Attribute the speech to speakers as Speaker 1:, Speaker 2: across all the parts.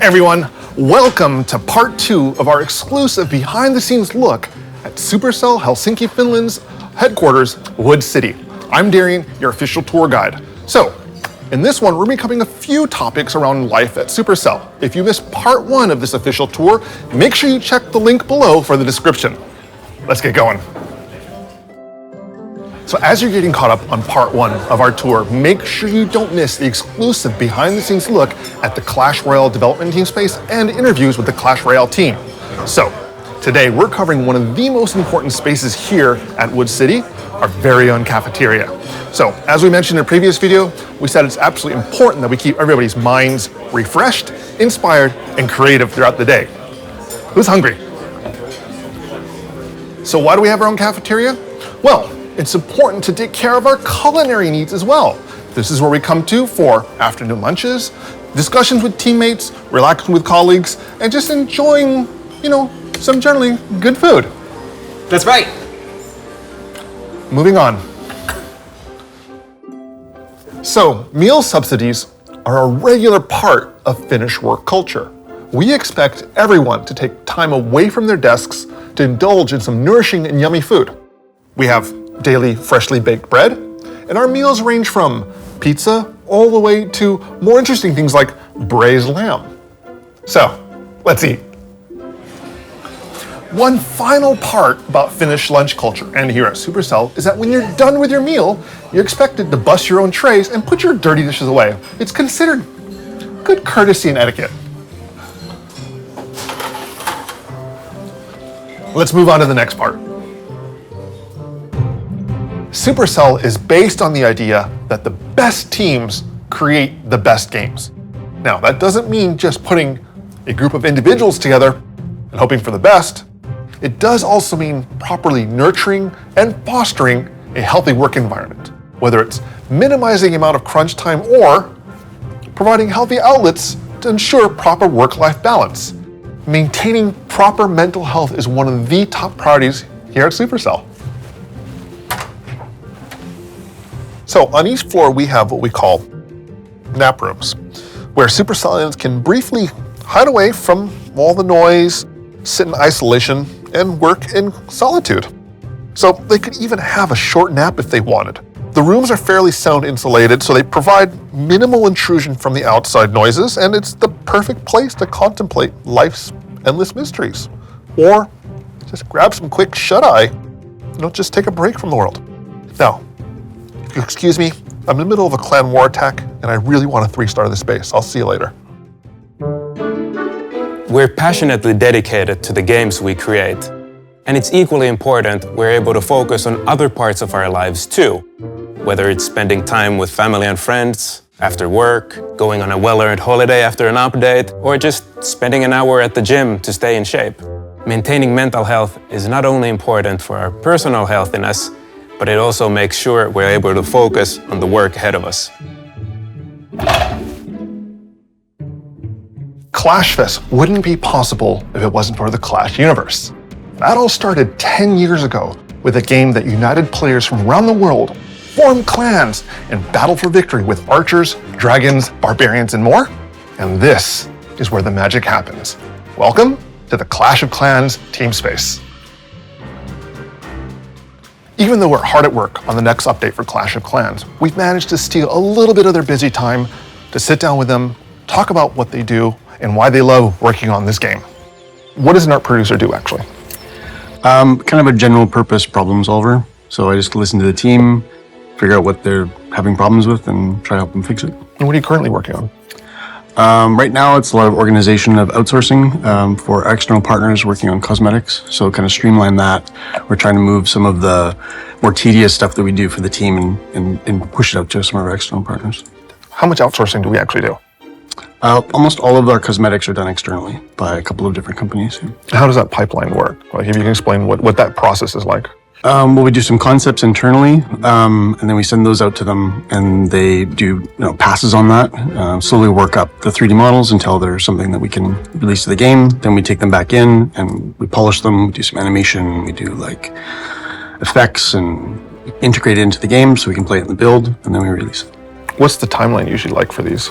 Speaker 1: everyone, welcome to part 2 of our exclusive behind-the-scenes look at Supercell Helsinki, Finland's headquarters, Wood City. I'm Darian, your official tour guide. So, in this one, we're going to be covering a few topics around life at Supercell. If you missed part 1 of this official tour, make sure you check the link below for the description. Let's get going. So as you're getting caught up on part 1 of our tour, make sure you don't miss the exclusive behind-the-scenes look at the Clash Royale development team space and interviews with the Clash Royale team. So today we're covering one of the most important spaces here at Wood City, our very own cafeteria. So as we mentioned in a previous video, we said it's absolutely important that we keep everybody's minds refreshed, inspired, and creative throughout the day. Who's hungry? So why do we have our own cafeteria? Well, it's important to take care of our culinary needs as well. This is where we come to for afternoon lunches, discussions with teammates, relaxing with colleagues, and just enjoying, some generally good food.
Speaker 2: That's right.
Speaker 1: Moving on. So, meal subsidies are a regular part of Finnish work culture. We expect everyone to take time away from their desks to indulge in some nourishing and yummy food. We have daily freshly baked bread, and our meals range from pizza all the way to more interesting things like braised lamb. So, let's eat. One final part about Finnish lunch culture and here at Supercell is that when you're done with your meal, you're expected to bust your own trays and put your dirty dishes away. It's considered good courtesy and etiquette. Let's move on to the next part. Supercell is based on the idea that the best teams create the best games. Now, that doesn't mean just putting a group of individuals together and hoping for the best. It does also mean properly nurturing and fostering a healthy work environment, whether it's minimizing the amount of crunch time or providing healthy outlets to ensure proper work-life balance. Maintaining proper mental health is one of the top priorities here at Supercell. So on each floor, we have what we call nap rooms, where Supercellians can briefly hide away from all the noise, sit in isolation, and work in solitude. So they could even have a short nap if they wanted. The rooms are fairly sound insulated, so they provide minimal intrusion from the outside noises, and it's the perfect place to contemplate life's endless mysteries. Or just grab some quick shut-eye, just take a break from the world. Now, excuse me, I'm in the middle of a clan war attack, and I really want to 3-star the space. I'll see you later.
Speaker 3: We're passionately dedicated to the games we create. And it's equally important we're able to focus on other parts of our lives too. Whether it's spending time with family and friends, after work, going on a well-earned holiday after an update, or just spending an hour at the gym to stay in shape. Maintaining mental health is not only important for our personal healthiness, but it also makes sure we're able to focus on the work ahead of us.
Speaker 1: ClashFest wouldn't be possible if it wasn't for the Clash universe. That all started 10 years ago with a game that united players from around the world, formed clans, and battled for victory with archers, dragons, barbarians, and more. And this is where the magic happens. Welcome to the Clash of Clans team space. Even though we're hard at work on the next update for Clash of Clans, we've managed to steal a little bit of their busy time to sit down with them, talk about what they do, and why they love working on this game. What does an art producer do, actually?
Speaker 4: Kind of a general purpose problem solver. So I just listen to the team, figure out what they're having problems with, and try to help them fix it.
Speaker 1: And what are you currently working on?
Speaker 4: Right now, it's a lot of organization of outsourcing for external partners working on cosmetics. So kind of streamline that. We're trying to move some of the more tedious stuff that we do for the team and push it out to some of our external partners.
Speaker 1: How much outsourcing do we actually do?
Speaker 4: Almost all of our cosmetics are done externally by a couple of different companies.
Speaker 1: How does that pipeline work? Like, if you can explain what that process is like.
Speaker 4: Well, we do some concepts internally, and then we send those out to them, and they do passes on that, slowly work up the 3D models until there's something that we can release to the game. Then we take them back in, and we polish them, we do some animation, we do like effects, and integrate it into the game so we can play it in the build, and then we release it.
Speaker 1: What's the timeline usually like for these?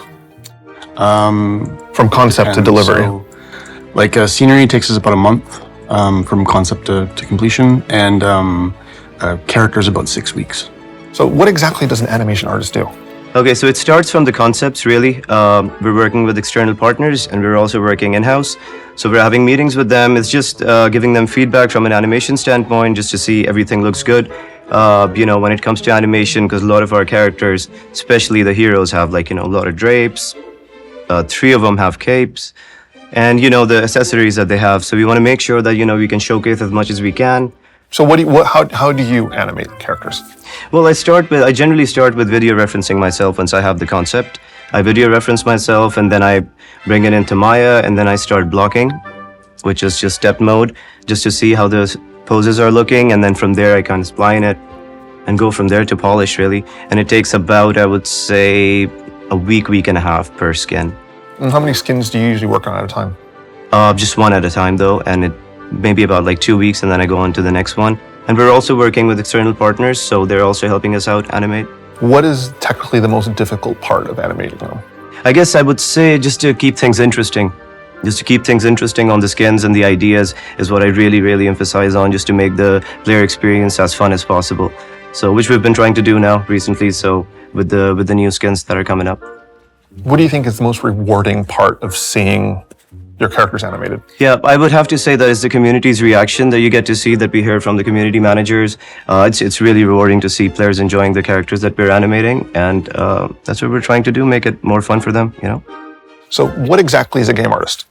Speaker 1: From concept to delivery.
Speaker 4: So, like scenery takes us about a month from concept to completion, and characters about 6 weeks.
Speaker 1: So what exactly does an animation artist do?
Speaker 2: Okay, so it starts from the concepts, really. We're working with external partners, and we're also working in-house. So we're having meetings with them. It's just giving them feedback from an animation standpoint, just to see everything looks good. When it comes to animation, because a lot of our characters, especially the heroes, have a lot of drapes. 3 of them have capes, and the accessories that they have. So we want to make sure that we can showcase as much as we can.
Speaker 1: So how do you animate characters?
Speaker 2: Well, I generally start with video referencing myself once I have the concept. I video reference myself, and then I bring it into Maya, and then I start blocking, which is just step mode, just to see how the poses are looking, and then from there I kind of spline it and go from there to polish, really. And it takes about, I would say, a week and a half per skin.
Speaker 1: And how many skins do you usually work on at a time?
Speaker 2: Just one at a time, though, and it maybe about 2 weeks, and then I go on to the next one. And we're also working with external partners, so they're also helping us out animate.
Speaker 1: What is technically the most difficult part of animating them?
Speaker 2: I guess I would say just to keep things interesting. Just to keep things interesting on the skins and the ideas is what I really, really emphasize on, just to make the player experience as fun as possible. So, which we've been trying to do now recently, so with the new skins that are coming up.
Speaker 1: What do you think is the most rewarding part of seeing your characters animated?
Speaker 2: Yeah, I would have to say that it's the community's reaction that you get to see, that we hear from the community managers. It's really rewarding to see players enjoying the characters that we're animating, and that's what we're trying to do, make it more fun for them,
Speaker 1: So what exactly is a game artist?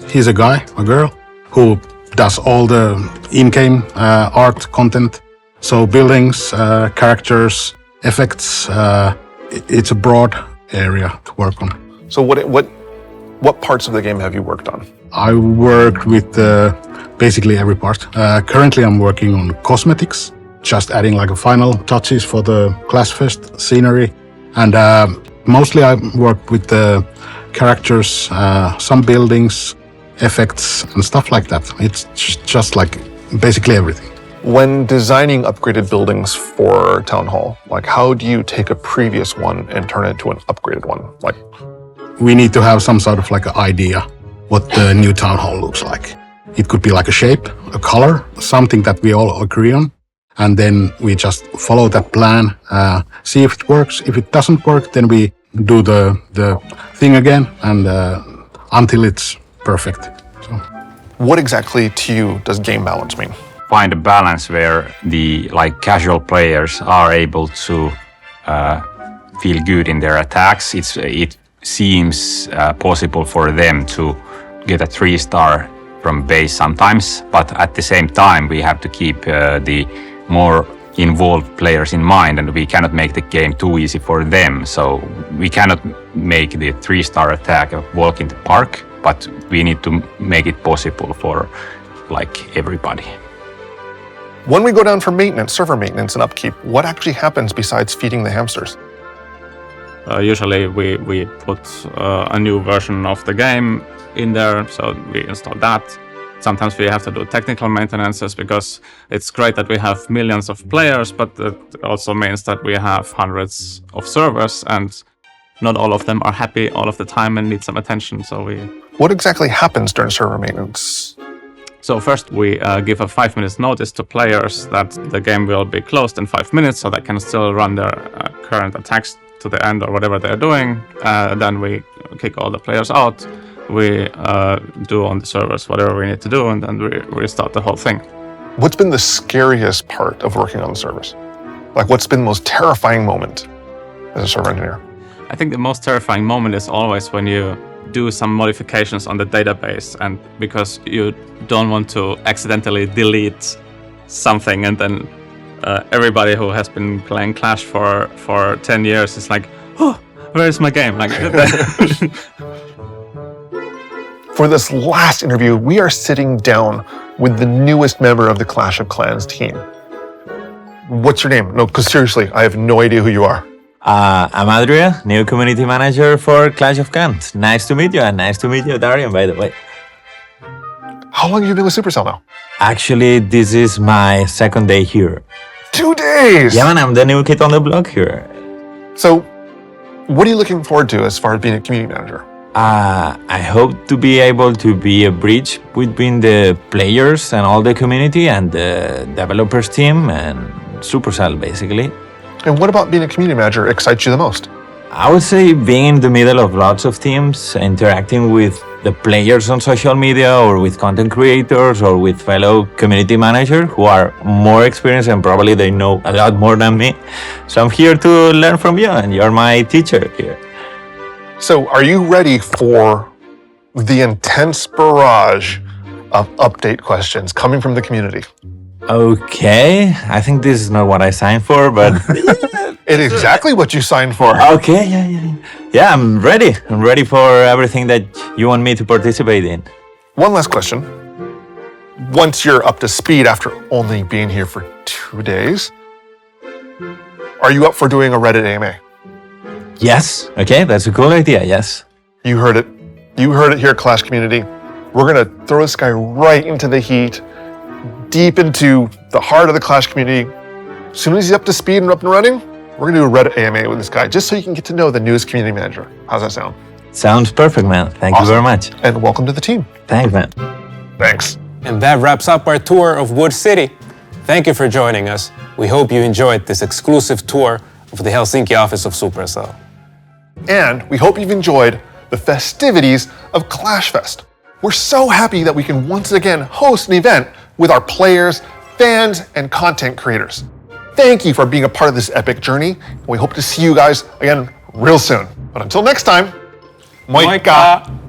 Speaker 5: He's a guy, a girl, who does all the in-game art content. So buildings, characters, effects, it's a broad area to work on.
Speaker 1: So what parts of the game have you worked on?
Speaker 5: I worked with basically every part. Currently I'm working on cosmetics, just adding a final touches for the Clash Fest scenery. And mostly I work with the characters, some buildings, effects and stuff like that. It's just basically everything.
Speaker 1: When designing upgraded buildings for Town Hall, how do you take a previous one and turn it into an upgraded one?
Speaker 5: We need to have some sort of idea what the new Town Hall looks like. It could be a shape, a color, something that we all agree on. And then we just follow that plan, see if it works. If it doesn't work, then we do the thing again and until it's perfect. So.
Speaker 1: What exactly to you does game balance mean?
Speaker 6: Find a balance where the casual players are able to feel good in their attacks. It seems possible for them to get a 3-star from base sometimes, but at the same time we have to keep the more involved players in mind, and we cannot make the game too easy for them. So we cannot make the 3-star attack a walk in the park, but we need to make it possible for everybody.
Speaker 1: When we go down for maintenance, server maintenance and upkeep, what actually happens besides feeding the hamsters?
Speaker 7: Usually we put a new version of the game in there, so we install that. Sometimes we have to do technical maintenances because it's great that we have millions of players, but it also means that we have hundreds of servers and not all of them are happy all of the time and need some attention. So
Speaker 1: What exactly happens during server maintenance?
Speaker 7: So first we give a 5 minutes notice to players that the game will be closed in 5 minutes, so they can still run their current attacks to the end or whatever they're doing. Then we kick all the players out. We do on the servers whatever we need to do, and then we restart the whole thing.
Speaker 1: What's been the scariest part of working on the servers? What's been the most terrifying moment as a server engineer?
Speaker 7: I think the most terrifying moment is always when you do some modifications on the database, and because you don't want to accidentally delete something, and then everybody who has been playing Clash for 10 years is like, oh, where is my game?
Speaker 1: For this last interview, we are sitting down with the newest member of the Clash of Clans team. What's your name? No, because seriously, I have no idea who you are.
Speaker 8: I'm Adria, new community manager for Clash of Clans. Nice to meet you, and nice to meet you, Darian, by the way.
Speaker 1: How long have you been with Supercell now?
Speaker 8: Actually, this is my second day here.
Speaker 1: 2 days!
Speaker 8: Yeah, man, I'm the new kid on the block here.
Speaker 1: So, what are you looking forward to as far as being a community manager?
Speaker 8: I hope to be able to be a bridge between the players and all the community and the developers team and Supercell, basically.
Speaker 1: And what about being a community manager excites you the most?
Speaker 8: I would say being in the middle of lots of teams, interacting with the players on social media or with content creators or with fellow community managers who are more experienced and probably they know a lot more than me. So I'm here to learn from you and you're my teacher here.
Speaker 1: So are you ready for the intense barrage of update questions coming from the community?
Speaker 8: Okay, I think this is not what I signed for, but
Speaker 1: It is exactly what you signed for.
Speaker 8: okay, yeah, I'm ready. I'm ready for everything that you want me to participate in.
Speaker 1: One last question. Once you're up to speed after only being here for 2 days, are you up for doing a Reddit AMA?
Speaker 8: Yes, okay, that's a cool idea, yes.
Speaker 1: You heard it. You heard it here at Clash Community. We're gonna throw this guy right into the heat, deep into the heart of the Clash community. As soon as he's up to speed and up and running, we're gonna do a Reddit AMA with this guy, just so you can get to know the newest community manager. How's that sound?
Speaker 8: Sounds perfect, man. Thank you very much.
Speaker 1: And welcome to the team.
Speaker 8: Thanks, man.
Speaker 1: Thanks.
Speaker 3: And that wraps up our tour of Wood City. Thank you for joining us. We hope you enjoyed this exclusive tour of the Helsinki office of Supercell.
Speaker 1: And we hope you've enjoyed the festivities of Clash Fest. We're so happy that we can once again host an event with our players, fans, and content creators. Thank you for being a part of this epic journey. We hope to see you guys again real soon. But until next time, moikka!